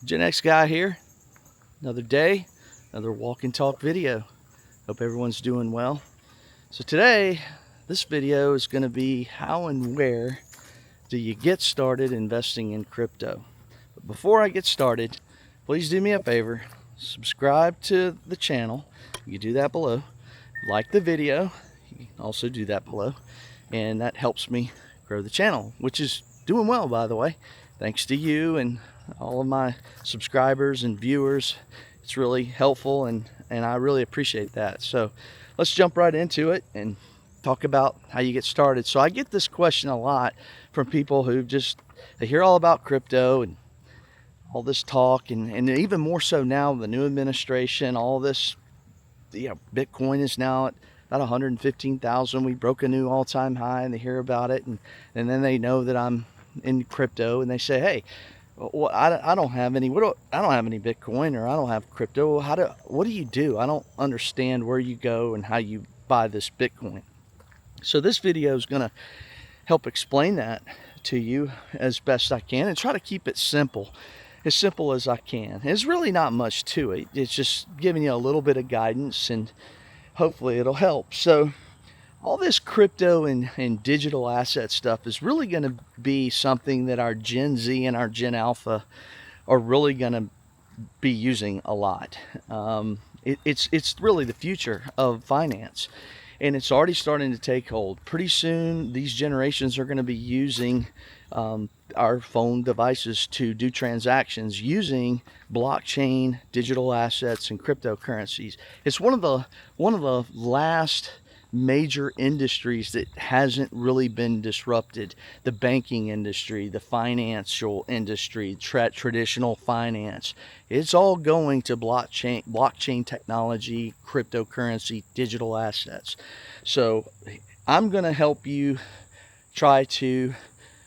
Gen X guy here. Another day, another walk and talk video. Hope everyone's doing well. So today, this video is going to be how and where do you get started investing in crypto. But before I get started, please do me a favor. Subscribe to the channel. You can do that below. Like the video. You can also do that below. And that helps me grow the channel, which is doing well, by the way. Thanks to you and all of my subscribers and viewers. It's really helpful and I really appreciate that. So let's jump right into it and talk about how you get started. So I get this question a lot from people who they hear all about crypto and all this talk, and even more so now, the new administration, all this, Bitcoin is now at about 115,000. We broke a new all-time high, and they hear about it, and then they know that I'm in crypto, and they say, hey, well, I don't have any. I don't have any Bitcoin, or I don't have crypto. What do you do? I don't understand where you go and how you buy this Bitcoin. So this video is going to help explain that to you as best I can, and try to keep it simple as I can. There's really not much to it. It's just giving you a little bit of guidance, and hopefully it'll help. So all this crypto and digital asset stuff is really going to be something that our Gen Z and our Gen Alpha are really going to be using a lot. It's really the future of finance, and it's already starting to take hold. Pretty soon, these generations are going to be using our phone devices to do transactions using blockchain, digital assets, and cryptocurrencies. It's one of the last major industries that hasn't really been disrupted. The banking industry, the financial industry, traditional finance, it's all going to blockchain technology, cryptocurrency, digital assets. So I'm going to help you try to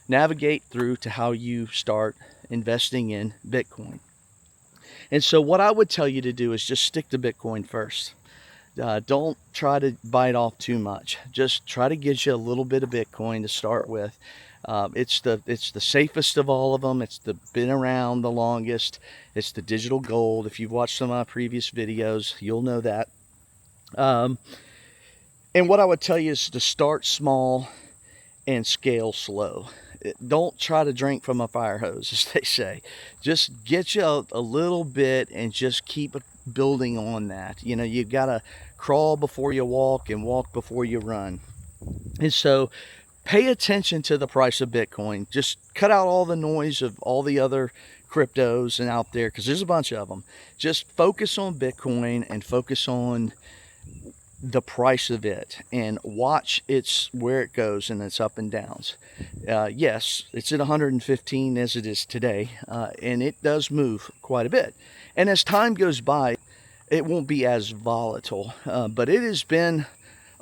navigate through to how you start investing in Bitcoin. And so what I would tell you to do is just stick to Bitcoin first. Don't try to bite off too much. Just try to get you a little bit of Bitcoin to start with. It's the safest of all of them. It's been around the longest. It's the digital gold. If you've watched some of my previous videos, you'll know that. And what I would tell you is to start small and scale slow. Don't try to drink from a fire hose, as they say. Just get you a little bit and just keep building on that. You gotta crawl before you walk and walk before you run. And so pay attention to the price of Bitcoin. Just cut out all the noise of all the other cryptos and out there, because there's a bunch of them. Just focus on Bitcoin and focus on the price of it, and watch where it goes and its up and downs. Yes, it's at 115 as it is today, and it does move quite a bit. And as time goes by, it won't be as volatile, but it has been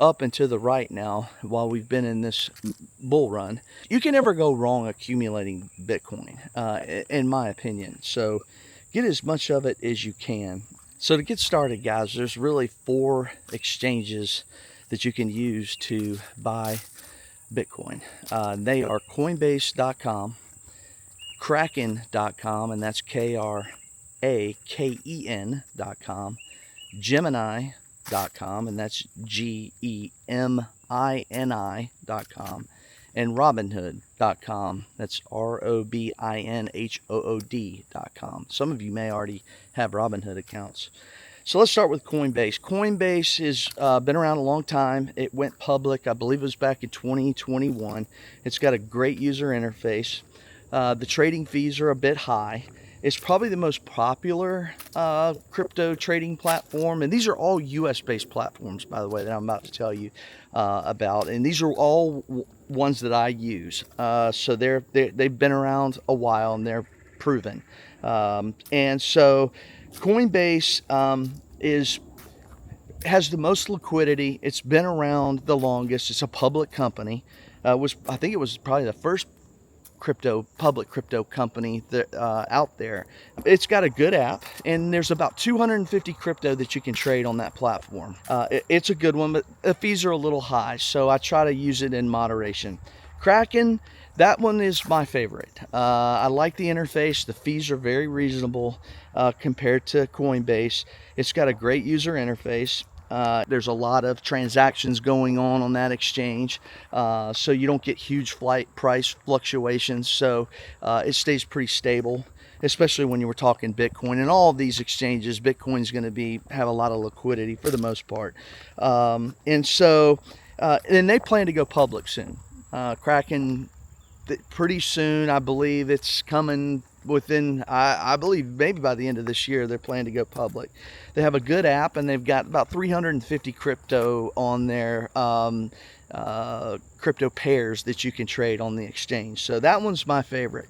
up and to the right now while we've been in this bull run. You can never go wrong accumulating Bitcoin, in my opinion. So get as much of it as you can. So to get started, guys, there's really 4 exchanges that you can use to buy Bitcoin. They are Coinbase.com, Kraken.com, and that's Kraken.com, Gemini.com, and that's Gemini.com, and Robinhood.com. That's Robinhood.com. Some of you may already have Robinhood accounts. So let's start with Coinbase. Coinbase has been around a long time. It went public, I believe it was back in 2021. It's got a great user interface. The trading fees are a bit high. It's probably the most popular crypto trading platform, and these are all US-based platforms, by the way, that I'm about to tell you about. And these are all ones that I use. So they've been around a while, and they're proven. And so Coinbase has the most liquidity. It's been around the longest. It's a public company. I think it was probably the first public crypto company that out there. It's got a good app, and there's about 250 crypto that you can trade on that platform. It's a good one, but the fees are a little high, so I try to use it in moderation. Kraken, That one is my favorite. I like the interface. The fees are very reasonable compared to Coinbase. It's got a great user interface. There's a lot of transactions going on that exchange, so you don't get huge price fluctuations. So it stays pretty stable, especially when you were talking Bitcoin. And all of these exchanges, Bitcoin's going to have a lot of liquidity for the most part. And they plan to go public soon. Kraken, pretty soon, I believe it's coming within, I believe maybe by the end of this year, they're planning to go public. They have a good app, and they've got about 350 crypto on their crypto pairs that you can trade on the exchange. So that one's my favorite.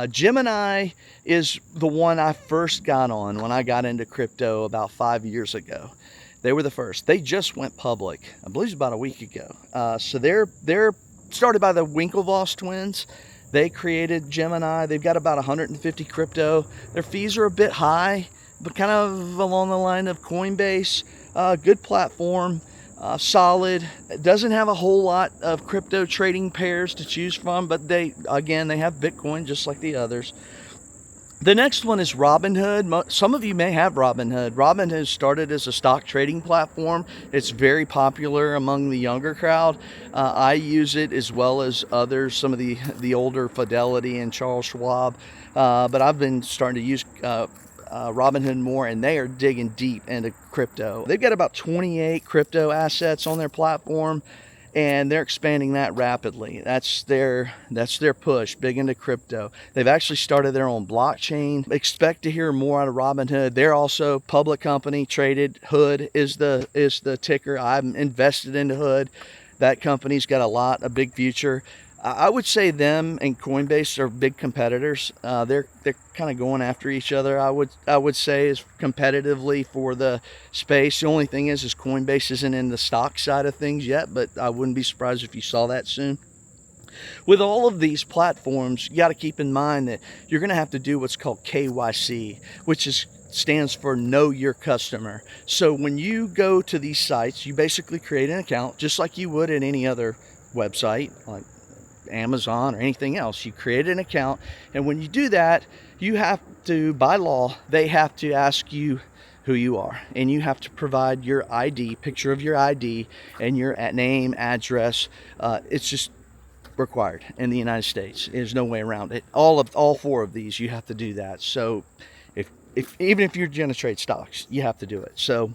Gemini is the one I first got on when I got into crypto about 5 years ago. They were the first. They just went public, I believe it's about a week ago. So they're started by the Winklevoss twins. They created Gemini. They've got about 150 crypto. Their fees are a bit high, but kind of along the line of Coinbase. Good platform, solid. It doesn't have a whole lot of crypto trading pairs to choose from, but they have Bitcoin just like the others. The next one is Robinhood. Some of you may have Robinhood. Robinhood started as a stock trading platform. It's very popular among the younger crowd. I use it as well as others, some of the older Fidelity and Charles Schwab. But I've been starting to use Robinhood more, and they are digging deep into crypto. They've got about 28 crypto assets on their platform, and they're expanding that rapidly. That's their push, big into crypto. They've actually started their own blockchain. Expect to hear more out of Robinhood. They're also a public company, traded. Hood is the ticker. I'm invested into Hood. That company's got a big future. I would say them and Coinbase are big competitors. They're kind of going after each other. I would say is competitively for the space. The only thing is Coinbase isn't in the stock side of things yet, but I wouldn't be surprised if you saw that soon. With all of these platforms, you got to keep in mind that you're going to have to do what's called KYC, which stands for Know Your Customer. So when you go to these sites, you basically create an account just like you would at any other website, like Amazon or anything else. You create an account, and when you do that, you have to, by law, they have to ask you who you are, and you have to provide your ID, picture of your ID, and your name, address. It's just required in the United States. There's no way around it. All four of these, you have to do that. So even if you're going to trade stocks, you have to do it. So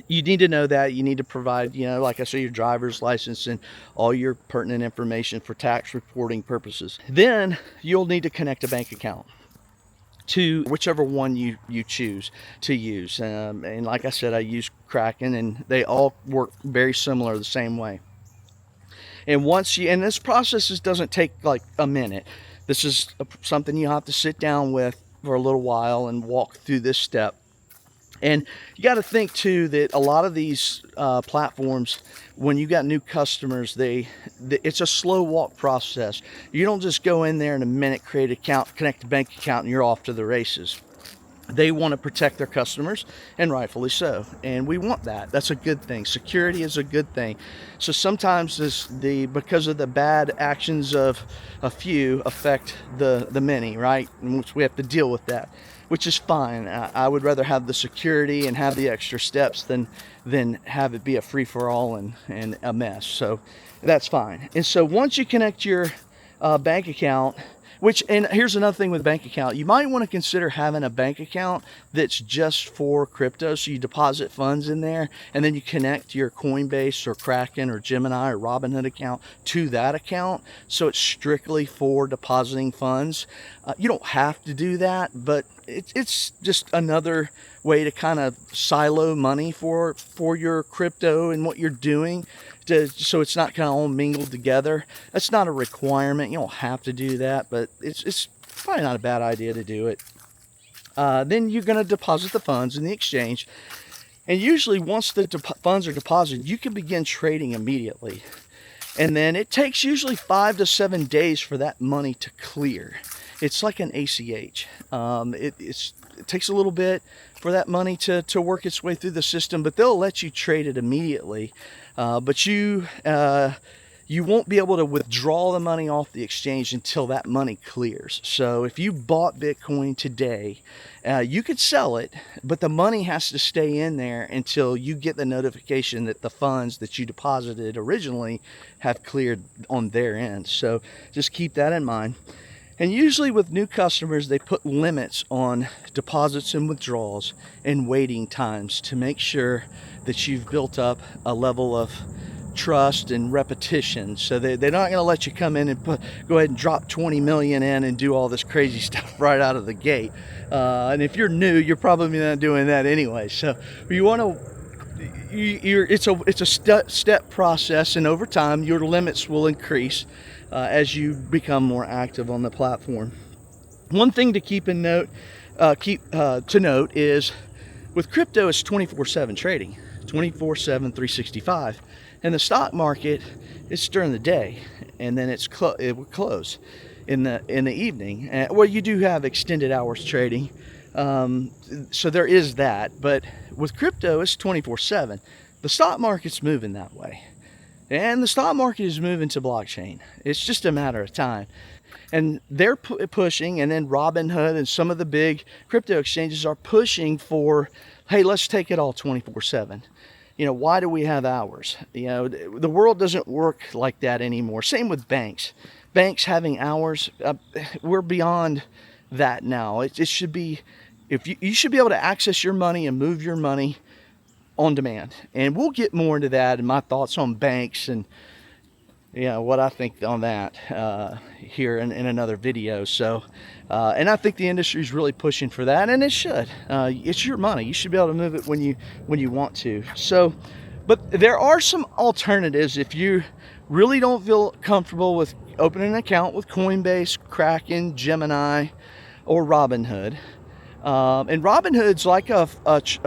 you need to know that. You need to provide, like I say, your driver's license and all your pertinent information for tax reporting purposes. Then you'll need to connect a bank account to whichever one you choose to use. And like I said, I use Kraken, and they all work very similar, the same way. And and this process doesn't take like a minute. This is something you have to sit down with for a little while and walk through this step. And you got to think too that a lot of these platforms, when you got new customers, it's a slow walk process. You don't just go in there in a minute, create an account, connect a bank account, and you're off to the races. They want to protect their customers, and rightfully so. And we want that. That's a good thing. Security is a good thing. So sometimes because of the bad actions of a few affect the many, right? And we have to deal with that, which is fine. I would rather have the security and have the extra steps than have it be a free-for-all and a mess. So that's fine. And so once you connect your bank account, and here's another thing with bank account, you might want to consider having a bank account that's just for crypto. So you deposit funds in there, and then you connect your Coinbase or Kraken or Gemini or Robinhood account to that account. So it's strictly for depositing funds. You don't have to do that, but it's just another way to kind of silo money for your crypto and what you're doing, so it's not kind of all mingled together. That's not a requirement. You don't have to do that, but it's probably not a bad idea to do it. Then you're going to deposit the funds in the exchange, and usually once the funds are deposited, you can begin trading immediately. And then it takes usually 5 to 7 days for that money to clear. It's like an ACH. It takes a little bit for that money to work its way through the system, but they'll let you trade it immediately. But you you won't be able to withdraw the money off the exchange until that money clears. So if you bought Bitcoin today, you could sell it, but the money has to stay in there until you get the notification that the funds that you deposited originally have cleared on their end. So just keep that in mind. And usually with new customers, they put limits on deposits and withdrawals and waiting times to make sure that you've built up a level of trust and repetition. So they're not going to let you come in and go ahead and drop 20 million in and do all this crazy stuff right out of the gate. And if you're new, you're probably not doing that anyway. So you want to, it's a step process, and over time your limits will increase as you become more active on the platform. One thing to keep in note, to note is with crypto, it's 24/7 trading, 24/7, 365. And the stock market, it's during the day, and then it will close in the evening. Well, you do have extended hours trading, so there is that. But with crypto, it's 24/7. The stock market's moving that way, and the stock market is moving to blockchain. It's just a matter of time. And they're pushing, and then Robinhood and some of the big crypto exchanges are pushing for, hey, let's take it all 24/7. You know, why do we have hours? You know, the world doesn't work like that anymore. Same with banks. Banks having hours, we're beyond that now. It should be, you should be able to access your money and move your money on demand. And we'll get more into that and my thoughts on banks and, you know, what I think on that here in another video. So, and I think the industry is really pushing for that, and it should. It's your money. You should be able to move it when you want to. So, but there are some alternatives if you really don't feel comfortable with opening an account with Coinbase, Kraken, Gemini, or Robinhood. And Robinhood's like a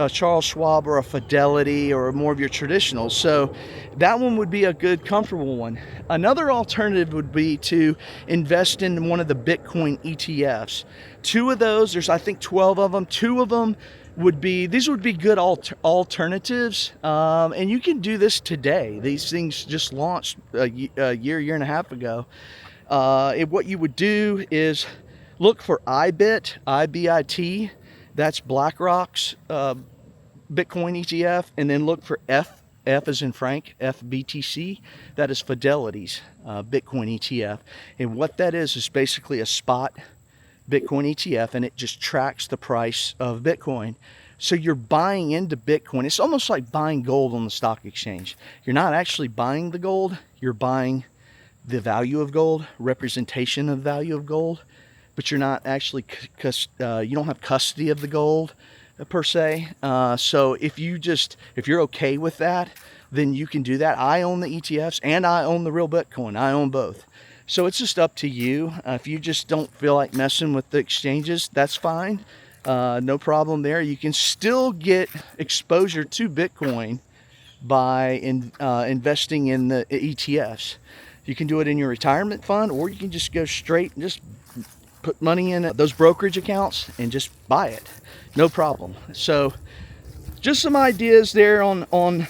Charles Schwab or a Fidelity or more of your traditionals. So that one would be a good, comfortable one. Another alternative would be to invest in one of the Bitcoin ETFs. Two of those, there's I think 12 of them. Two of them these would be good alternatives. And you can do this today. These things just launched a year and a half ago. What you would do is look for IBIT, IBIT, that's BlackRock's Bitcoin ETF, and then look for F as in Frank, FBTC, that is Fidelity's Bitcoin ETF. And what that is basically a spot Bitcoin ETF, and it just tracks the price of Bitcoin. So you're buying into Bitcoin. It's almost like buying gold on the stock exchange. You're not actually buying the gold, you're buying the value of gold, representation of value of gold. But you're not actually, you don't have custody of the gold per se. So if you're okay with that, then you can do that. I own the ETFs and I own the real Bitcoin. I own both. So it's just up to you. If you just don't feel like messing with the exchanges, that's fine. No problem there. You can still get exposure to Bitcoin by investing in the ETFs. You can do it in your retirement fund, or you can just go straight and just put money in those brokerage accounts and just buy it, no problem. So just some ideas there on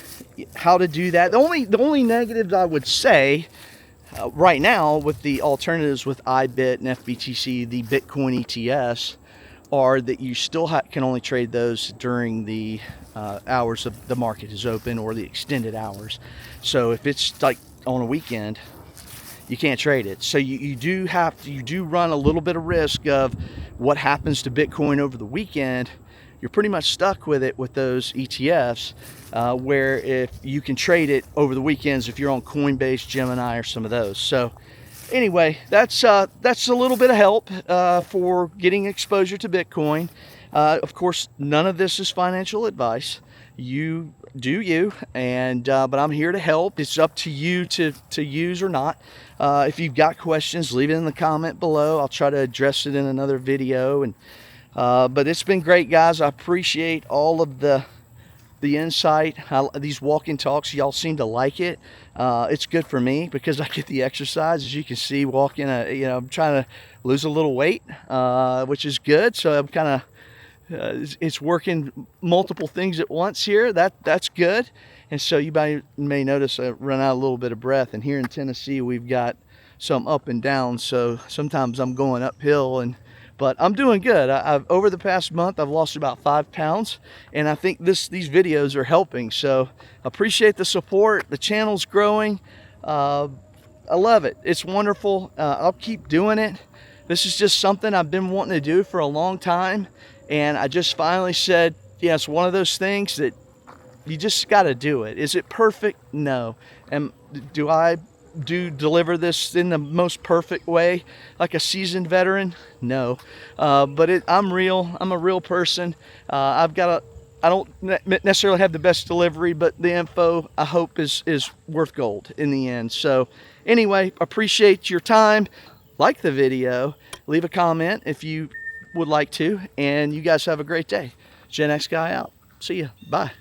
how to do that. The only negatives I would say right now with the alternatives with IBIT and FBTC, the Bitcoin ETFs, are that you still can only trade those during the hours of the market is open or the extended hours. So if it's like on a weekend, you can't trade it. So you do run a little bit of risk of what happens to Bitcoin over the weekend. You're pretty much stuck with it with those ETFs, where if you can trade it over the weekends if you're on Coinbase, Gemini, or some of those. So anyway, that's a little bit of help for getting exposure to Bitcoin. Of course, none of this is financial advice. You do you, and but I'm here to help. It's up to you to use or not. If you've got questions, leave it in the comment below. I'll try to address it in another video. And but it's been great, guys. I appreciate all of the insight. These walking talks, y'all seem to like it. It's good for me because I get the exercise. As you can see, walking, I'm trying to lose a little weight, which is good. So I'm kind of it's working multiple things at once here. That's good. And so you may notice I run out a little bit of breath. And here in Tennessee, we've got some up and down. So sometimes I'm going uphill, but I'm doing good. I've over the past month, I've lost about 5 pounds, and I think these videos are helping. So appreciate the support. The channel's growing. I love it. It's wonderful. I'll keep doing it. This is just something I've been wanting to do for a long time, and I just finally said, yeah, it's one of those things that you just got to do it. Is it perfect? No. And do I deliver this in the most perfect way like a seasoned veteran? No. But I'm real. I'm a real person. I don't necessarily have the best delivery, but the info I hope is worth gold in the end. So anyway, appreciate your time. Like the video, leave a comment if you would like to, and you guys have a great day. Gen X Guy out. See ya. Bye.